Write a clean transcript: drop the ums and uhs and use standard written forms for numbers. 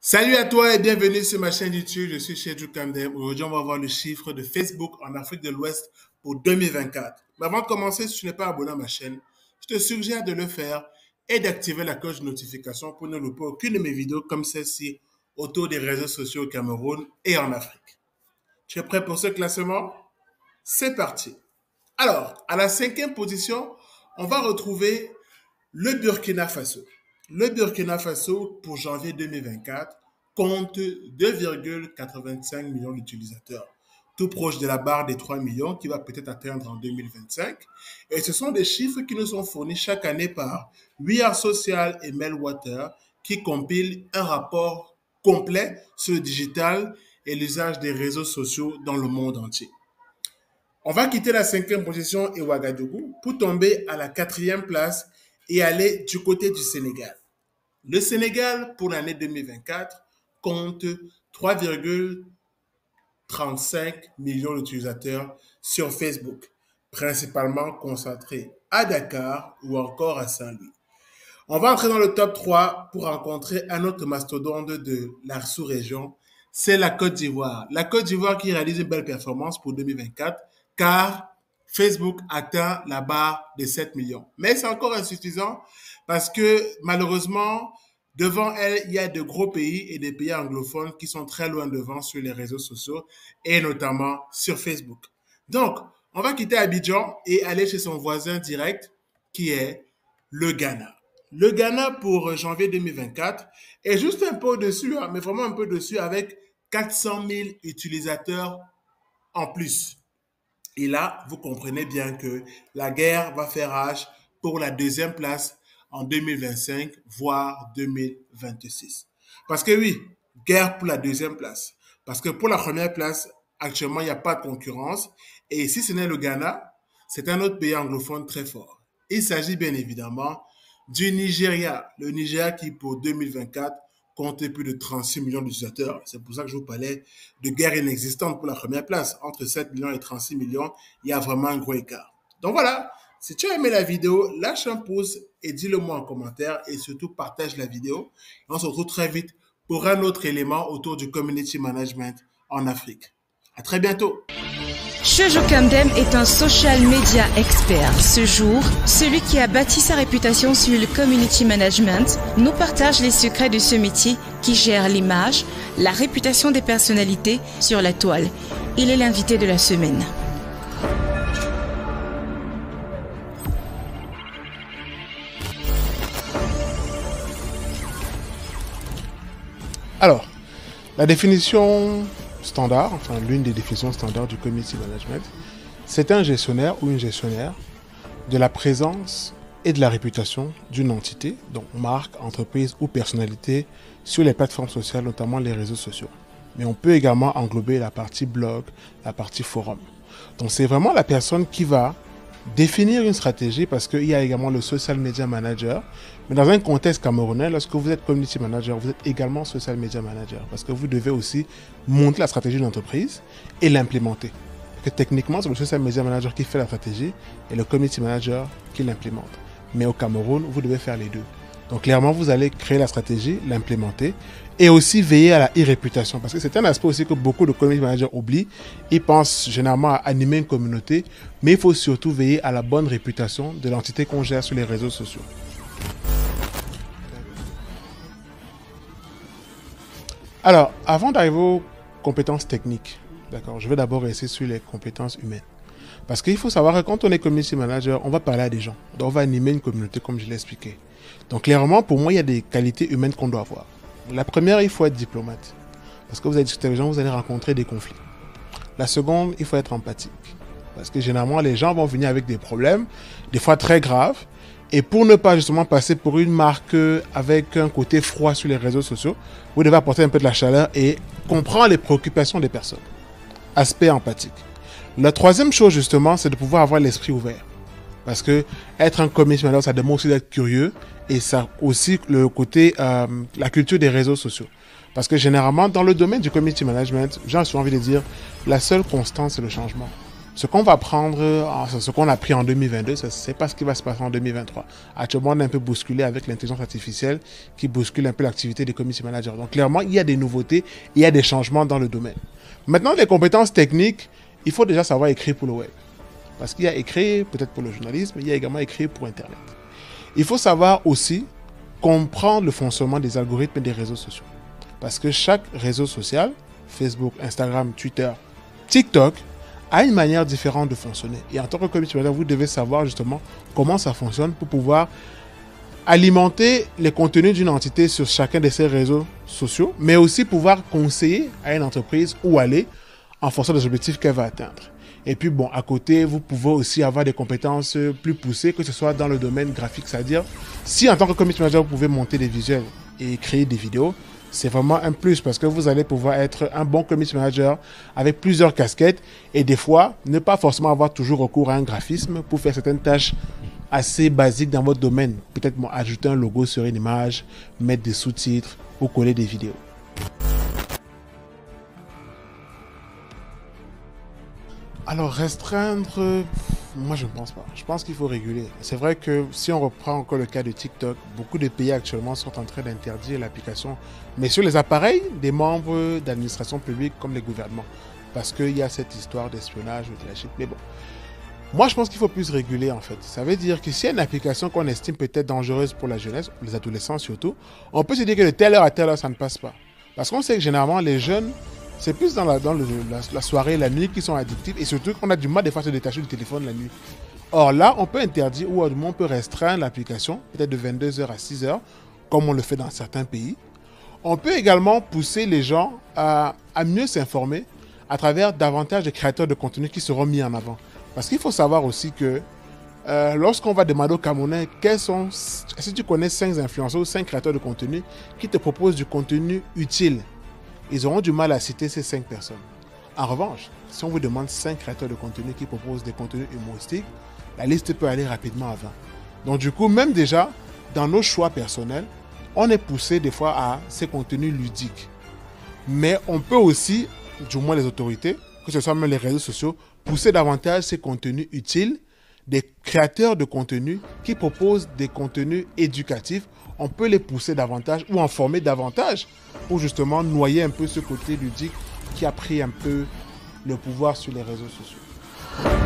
Salut à toi et bienvenue sur ma chaîne YouTube. Je suis chez Kamdem. Aujourd'hui, on va voir le chiffre de Facebook en Afrique de l'Ouest pour 2024. Mais avant de commencer, si tu n'es pas abonné à ma chaîne, je te suggère de le faire et d'activer la cloche de notification pour ne louper aucune de mes vidéos comme celle-ci autour des réseaux sociaux au Cameroun et en Afrique. Tu es prêt pour ce classement? C'est parti. Alors, à la cinquième position, on va retrouver le Burkina Faso. Le Burkina Faso, pour janvier 2024, compte 2,85 millions d'utilisateurs, tout proche de la barre des 3 millions qui va peut-être atteindre en 2025. Et ce sont des chiffres qui nous sont fournis chaque année par We Are Social et Meltwater, qui compilent un rapport complet sur le digital et l'usage des réseaux sociaux dans le monde entier. On va quitter la cinquième position et Ouagadougou pour tomber à la quatrième place et aller du côté du Sénégal. Le Sénégal, pour l'année 2024, compte 3,35 millions d'utilisateurs sur Facebook, principalement concentrés à Dakar ou encore à Saint-Louis. On va entrer dans le top 3 pour rencontrer un autre mastodonte de la sous-région, c'est la Côte d'Ivoire. La Côte d'Ivoire qui réalise une belle performance pour 2024 car Facebook atteint la barre des 7 millions. Mais c'est encore insuffisant parce que malheureusement, devant elle, il y a de gros pays et des pays anglophones qui sont très loin devant sur les réseaux sociaux et notamment sur Facebook. Donc, on va quitter Abidjan et aller chez son voisin direct qui est le Ghana. Le Ghana pour janvier 2024 est juste un peu au-dessus, mais vraiment un peu au-dessus avec 400 000 utilisateurs en plus. Et là, vous comprenez bien que la guerre va faire rage pour la deuxième place en 2025, voire 2026. Parce que oui, guerre pour la deuxième place. Parce que pour la première place, actuellement, il n'y a pas de concurrence. Et si ce n'est le Ghana, c'est un autre pays anglophone très fort. Il s'agit bien évidemment du Nigeria. Le Nigeria qui, pour 2024, compte plus de 36 millions d'utilisateurs. C'est pour ça que je vous parlais de guerre inexistante pour la première place. Entre 7 millions et 36 millions, il y a vraiment un gros écart. Donc voilà, si tu as aimé la vidéo, lâche un pouce et dis-le moi en commentaire et surtout partage la vidéo. On se retrouve très vite pour un autre élément autour du community management en Afrique. À très bientôt. Jojo Kamdem est un social media expert. Ce jour, celui qui a bâti sa réputation sur le community management nous partage les secrets de ce métier qui gère l'image, la réputation des personnalités sur la toile. Il est l'invité de la semaine. Alors, la définition standard, enfin l'une des définitions standards du community management, c'est un gestionnaire ou une gestionnaire de la présence et de la réputation d'une entité, donc marque, entreprise ou personnalité, sur les plateformes sociales, notamment les réseaux sociaux. Mais on peut également englober la partie blog, la partie forum. Donc c'est vraiment la personne qui va définir une stratégie parce qu'il y a également le social media manager. Mais dans un contexte camerounais, lorsque vous êtes community manager, vous êtes également social media manager parce que vous devez aussi monter la stratégie d'une entreprise et l'implémenter. Parce que techniquement, c'est le social media manager qui fait la stratégie et le community manager qui l'implémente. Mais au Cameroun, vous devez faire les deux. Donc clairement, vous allez créer la stratégie, l'implémenter et aussi veiller à la e-réputation. Parce que c'est un aspect aussi que beaucoup de community managers oublient. Ils pensent généralement à animer une communauté, mais il faut surtout veiller à la bonne réputation de l'entité qu'on gère sur les réseaux sociaux. Alors, avant d'arriver aux compétences techniques, d'accord, je vais d'abord rester sur les compétences humaines. Parce qu'il faut savoir que quand on est community manager, on va parler à des gens. Donc, on va animer une communauté comme je l'ai expliqué. Donc, clairement, pour moi, il y a des qualités humaines qu'on doit avoir. La première, il faut être diplomate. Parce que vous allez discuter avec les gens, vous allez rencontrer des conflits. La seconde, il faut être empathique. Parce que généralement, les gens vont venir avec des problèmes, des fois très graves. Et pour ne pas justement passer pour une marque avec un côté froid sur les réseaux sociaux, vous devez apporter un peu de la chaleur et comprendre les préoccupations des personnes. Aspect empathique. La troisième chose justement, c'est de pouvoir avoir l'esprit ouvert. Parce que être un community manager, ça demande aussi d'être curieux et ça aussi le côté, la culture des réseaux sociaux. Parce que généralement, dans le domaine du community management, j'ai souvent envie de dire, la seule constante, c'est le changement. Ce qu'on va prendre, ce qu'on a pris en 2022, ce n'est pas ce qui va se passer en 2023. Actuellement, on est un peu bousculé avec l'intelligence artificielle qui bouscule un peu l'activité des community managers. Donc, clairement, il y a des nouveautés, il y a des changements dans le domaine. Maintenant, les compétences techniques, il faut déjà savoir écrire pour le web. Parce qu'il y a écrit peut-être pour le journalisme, il y a également écrit pour Internet. Il faut savoir aussi comprendre le fonctionnement des algorithmes et des réseaux sociaux. Parce que chaque réseau social, Facebook, Instagram, Twitter, TikTok, a une manière différente de fonctionner. Et en tant que community manager, vous devez savoir justement comment ça fonctionne pour pouvoir alimenter les contenus d'une entité sur chacun de ces réseaux sociaux, mais aussi pouvoir conseiller à une entreprise où aller en fonction des objectifs qu'elle va atteindre. Et puis bon, à côté, vous pouvez aussi avoir des compétences plus poussées, que ce soit dans le domaine graphique, c'est-à-dire si en tant que community manager, vous pouvez monter des visuels et créer des vidéos, c'est vraiment un plus parce que vous allez pouvoir être un bon community manager avec plusieurs casquettes et des fois, ne pas forcément avoir toujours recours à un graphisme pour faire certaines tâches assez basiques dans votre domaine. Peut-être ajouter un logo sur une image, mettre des sous-titres ou coller des vidéos. Alors, restreindre, moi je ne pense pas. Je pense qu'il faut réguler. C'est vrai que si on reprend encore le cas de TikTok, beaucoup de pays actuellement sont en train d'interdire l'application, mais sur les appareils des membres d'administration publique comme les gouvernements. Parce qu'il y a cette histoire d'espionnage ou de la chip. Mais bon, moi je pense qu'il faut plus réguler en fait. Ça veut dire que s'il y a une application qu'on estime peut-être dangereuse pour la jeunesse, pour les adolescents surtout, on peut se dire que de telle heure à telle heure ça ne passe pas. Parce qu'on sait que généralement les jeunes, c'est plus dans la soirée, la nuit qui sont addictifs et surtout qu'on a du mal des fois à se détacher du téléphone la nuit. Or là, on peut interdire ou du moins on peut restreindre l'application, peut-être de 22h à 6h, comme on le fait dans certains pays. On peut également pousser les gens à mieux s'informer à travers davantage de créateurs de contenu qui seront mis en avant. Parce qu'il faut savoir aussi que lorsqu'on va demander aux Camerounais est-ce que tu connais 5 influenceurs ou 5 créateurs de contenu qui te proposent du contenu utile, ils auront du mal à citer ces 5 personnes. En revanche, si on vous demande 5 créateurs de contenu qui proposent des contenus humoristiques, la liste peut aller rapidement à 20. Donc du coup, même déjà, dans nos choix personnels, on est poussé des fois à ces contenus ludiques. Mais on peut aussi, du moins les autorités, que ce soit même les réseaux sociaux, pousser davantage ces contenus utiles, des créateurs de contenu qui proposent des contenus éducatifs. On peut les pousser davantage ou en former davantage pour justement noyer un peu ce côté ludique qui a pris un peu le pouvoir sur les réseaux sociaux.